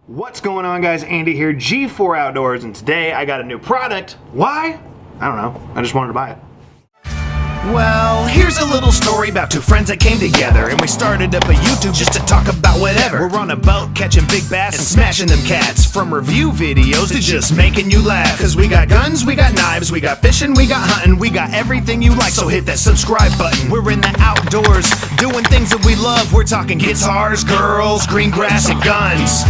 What's going on, guys? Andy here, G4 Outdoors, and today I got a new product. Why? I don't know. I just wanted to buy it. Well, here's a little story about two friends that came together, and we started up a YouTube just to talk about whatever. We're on a boat catching big bass and smashing them cats. From review videos to just making you laugh. Cause we got guns, we got knives, we got fishing, we got hunting, we got everything you like, so hit that subscribe button. We're in the outdoors, doing things that we love. We're talking guitars, girls, green grass, and guns.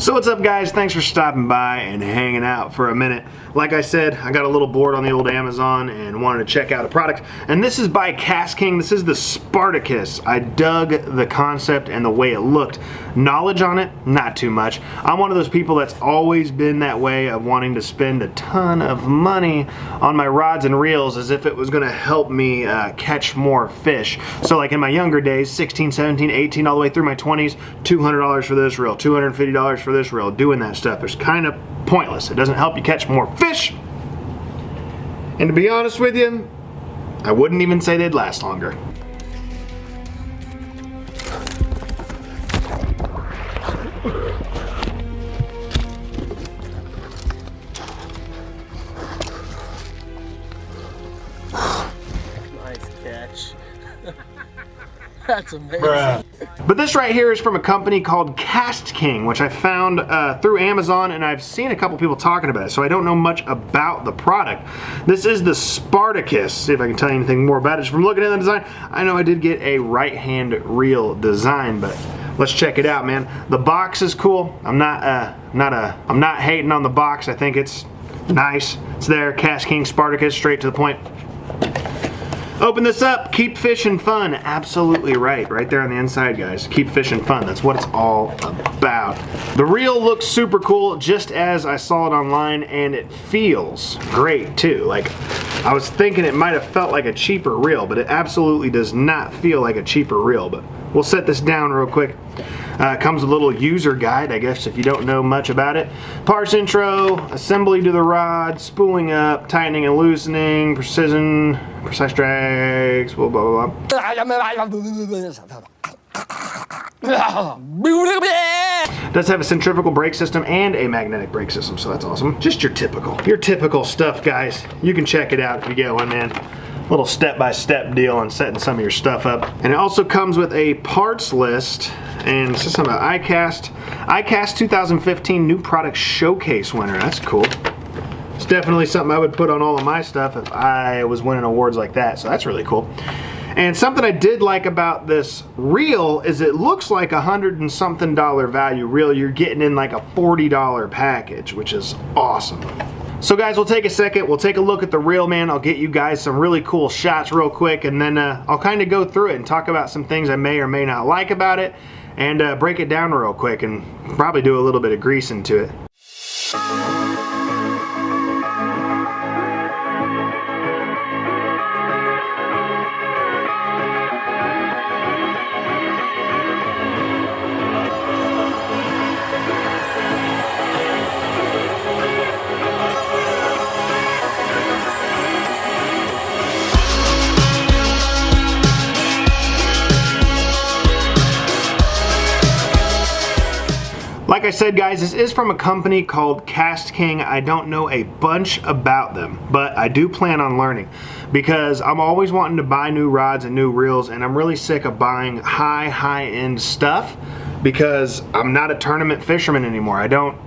So what's up, guys? Thanks for stopping by and hanging out for a minute. Like I said, I got a little bored on the old Amazon and wanted to check out a product. And this is by KastKing. This is the Spartacus. I dug the concept and the way it looked. Knowledge on it, not too much. I'm one of those people that's always been that way of wanting to spend a ton of money on my rods and reels as if it was going to help me catch more fish. So like in my younger days, 16, 17, 18, all the way through my 20s, $200 for this reel, $250 for this reel, doing that stuff is kind of pointless. It doesn't help you catch more fish. And to be honest with you, I wouldn't even say they'd last longer. Nice catch. That's amazing. Bruh. But this right here is from a company called KastKing, which I found through Amazon, and I've seen a couple people talking about it, so I don't know much about the product. This is the Spartacus. See if I can tell you anything more about it. Just from looking at the design, I know I did get a right-hand reel design, but let's check it out, man. The box is cool. I'm not hating on the box. I think it's nice. It's there, KastKing Spartacus, straight to the point. Open this up, keep fishing fun. Absolutely right there on the inside, guys. Keep fishing fun, that's what it's all about. The reel looks super cool, just as I saw it online, and it feels great too. Like, I was thinking it might have felt like a cheaper reel, but it absolutely does not feel like a cheaper reel. But we'll set this down real quick. Comes with a little user guide, I guess, if you don't know much about it. Parts intro, assembly to the rod, spooling up, tightening and loosening, precision, precise drags, blah, blah, blah. Does have a centrifugal brake system and a magnetic brake system, so that's awesome. Just your typical stuff, guys. You can check it out if you get one, man. Little step-by-step deal on setting some of your stuff up. And it also comes with a parts list, and this is something about iCast 2015 New Product Showcase winner. That's cool. It's definitely something I would put on all of my stuff if I was winning awards like that, so that's really cool. And something I did like about this reel is it looks like $100 and something value reel. You're getting in like a $40 package, which is awesome. So guys, we'll take a second, we'll take a look at the reel, man. I'll get you guys some really cool shots real quick, and then I'll kind of go through it and talk about some things I may or may not like about it, and break it down real quick, and probably do a little bit of grease into it. Like I said, guys, this is from a company called KastKing. I don't know a bunch about them, but I do plan on learning because I'm always wanting to buy new rods and new reels, and I'm really sick of buying high-end stuff because I'm not a tournament fisherman anymore. I don't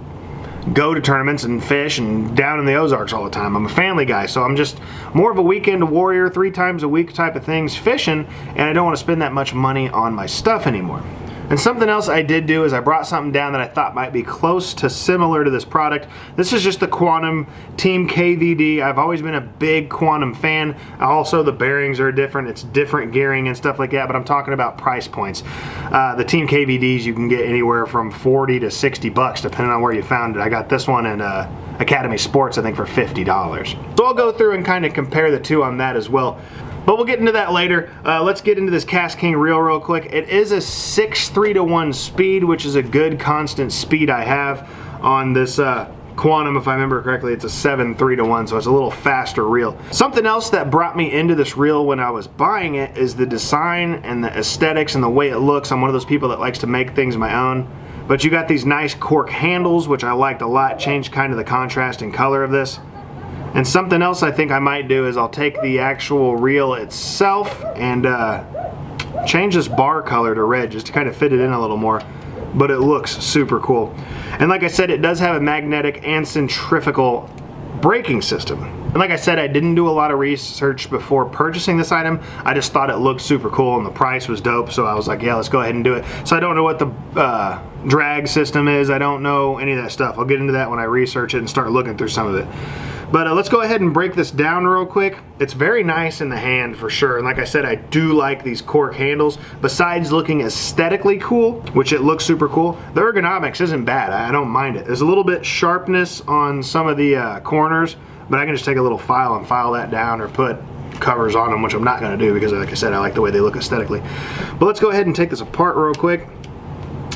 go to tournaments and fish and down in the Ozarks all the time. I'm a family guy, so I'm just more of a weekend warrior, 3 times a week type of things fishing, and I don't want to spend that much money on my stuff anymore. And something else I did do is I brought something down that I thought might be close to similar to this product. This is just the Quantum KVD. I've always been a big Quantum fan. Also, the bearings are different. It's different gearing and stuff like that, but I'm talking about price points. The Team KVDs you can get anywhere from 40 to 60 bucks depending on where you found it. I got this one in Academy Sports, I think, for $50. So I'll go through and kind of compare the two on that as well. But we'll get into that later. Let's get into this KastKing reel real quick. It is a 6:3:1 speed, which is a good constant speed I have on this Quantum, if I remember correctly, it's a 7:3:1, so it's a little faster reel. Something else that brought me into this reel when I was buying it is the design and the aesthetics and the way it looks. I'm one of those people that likes to make things my own. But you got these nice cork handles, which I liked a lot, changed kind of the contrast and color of this. And something else I think I might do is I'll take the actual reel itself and change this bar color to red just to kind of fit it in a little more. But it looks super cool. And like I said, it does have a magnetic and centrifugal braking system. And like I said, I didn't do a lot of research before purchasing this item. I just thought it looked super cool and the price was dope, so I was like, yeah, let's go ahead and do it. So I don't know what the drag system is. I don't know any of that stuff. I'll get into that when I research it and start looking through some of it. But let's go ahead and break this down real quick. It's very nice in the hand for sure. And like I said, I do like these cork handles. Besides looking aesthetically cool, which it looks super cool, the ergonomics isn't bad. I don't mind it. There's a little bit sharpness on some of the corners, but I can just take a little file and file that down or put covers on them, which I'm not gonna do because like I said, I like the way they look aesthetically. But let's go ahead and take this apart real quick.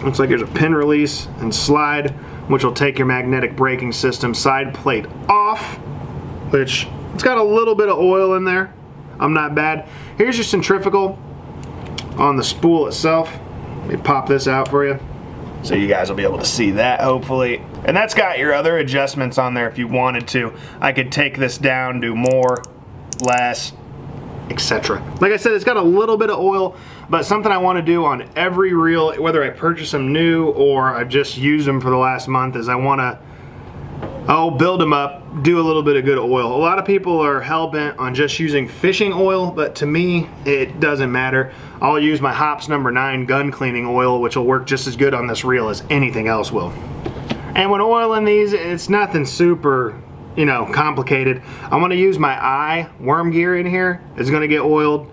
Looks like there's a pin release and slide, which will take your magnetic braking system side plate off, which it's got a little bit of oil in there. I'm not bad. Here's your centrifugal on the spool itself. Let me pop this out for you so you guys will be able to see that hopefully. And that's got your other adjustments on there if you wanted to. I could take this down, do more, less, etc. Like I said, it's got a little bit of oil, but something I want to do on every reel, whether I purchase them new or I've just used them for the last month, is I want to build them up, do a little bit of good oil. A lot of people are hell-bent on just using fishing oil, but to me, it doesn't matter. I'll use my Hops No. 9 gun cleaning oil, which will work just as good on this reel as anything else will. And when oiling these, it's nothing super, you know, complicated. I'm gonna use my eye worm gear in here. It's gonna get oiled.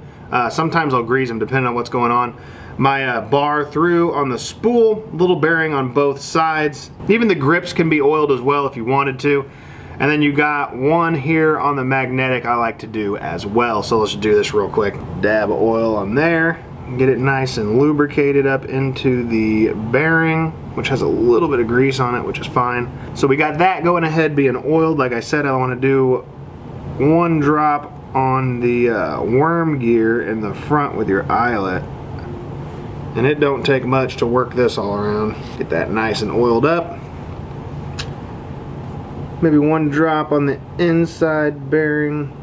Sometimes I'll grease them depending on what's going on. My bar through on the spool, little bearing on both sides. Even the grips can be oiled as well if you wanted to. And then you got one here on the magnetic I like to do as well. So let's do this real quick. Dab of oil on there. Get it nice and lubricated up into the bearing, which has a little bit of grease on it, which is fine. So we got that going ahead being oiled. Like I said, I want to do one drop on the worm gear in the front with your eyelet. And it don't take much to work this all around. Get that nice and oiled up. Maybe one drop on the inside bearing.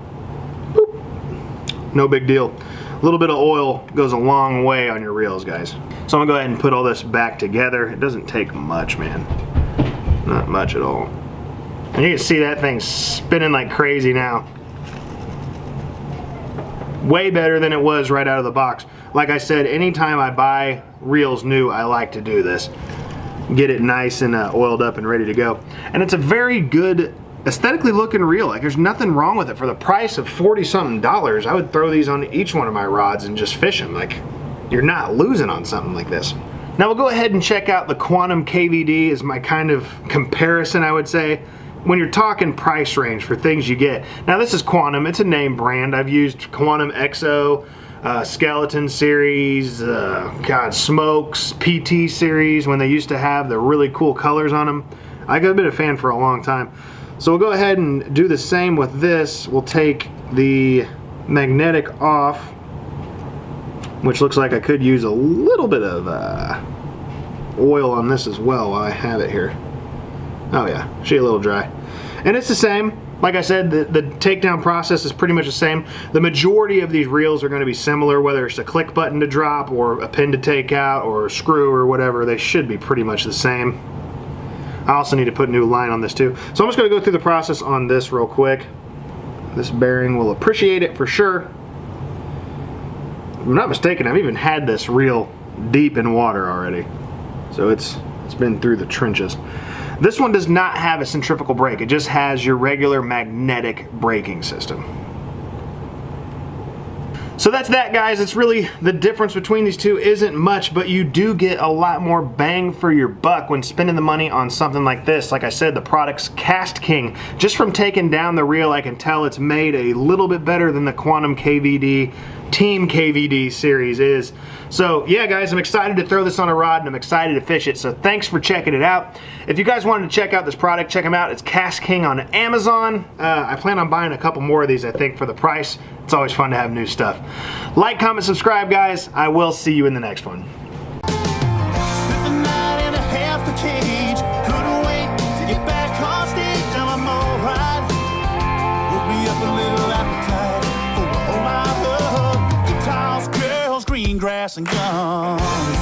Boop. No big deal. A little bit of oil goes a long way on your reels, guys. So I'm gonna go ahead and put all this back together. It doesn't take much, man. Not much at all. And you can see that thing spinning like crazy now. Way better than it was right out of the box. Like I said, anytime I buy reels new, I like to do this. Get it nice and oiled up and ready to go. And it's a very good aesthetically looking reel. Like there's nothing wrong with it. For the price of $40-something, I would throw these on each one of my rods and just fish them. Like you're not losing on something like this. Now we'll go ahead and check out the Quantum KVD as my kind of comparison, I would say. When you're talking price range for things you get. Now this is Quantum, it's a name brand. I've used Quantum XO, Skeleton series, Smokes, PT series when they used to have the really cool colors on them. I've been a fan for a long time. So we'll go ahead and do the same with this. We'll take the magnetic off, which looks like I could use a little bit of oil on this as well while I have it here. Oh yeah, she a little dry. And it's the same. Like I said, the takedown process is pretty much the same. The majority of these reels are going to be similar, whether it's a click button to drop or a pin to take out or a screw or whatever. They should be pretty much the same. I also need to put a new line on this too. So I'm just going to go through the process on this real quick. This bearing will appreciate it for sure. If I'm not mistaken, I've even had this reel deep in water already. So it's been through the trenches. This one does not have a centrifugal brake. It just has your regular magnetic braking system. So that's that, guys. It's really the difference between these two isn't much, but you do get a lot more bang for your buck when spending the money on something like this. Like I said, the product's KastKing. Just from taking down the reel, I can tell it's made a little bit better than the Quantum KVD Team KVD series is. So yeah, guys, I'm excited to throw this on a rod and I'm excited to fish it. So thanks for checking it out. If you guys wanted to check out this product, check them out. It's KastKing on Amazon. I plan on buying a couple more of these, I think, for the price. It's always fun to have new stuff. Like, comment, subscribe, guys. I will see you in the next one. Spent the night in a grass and gum.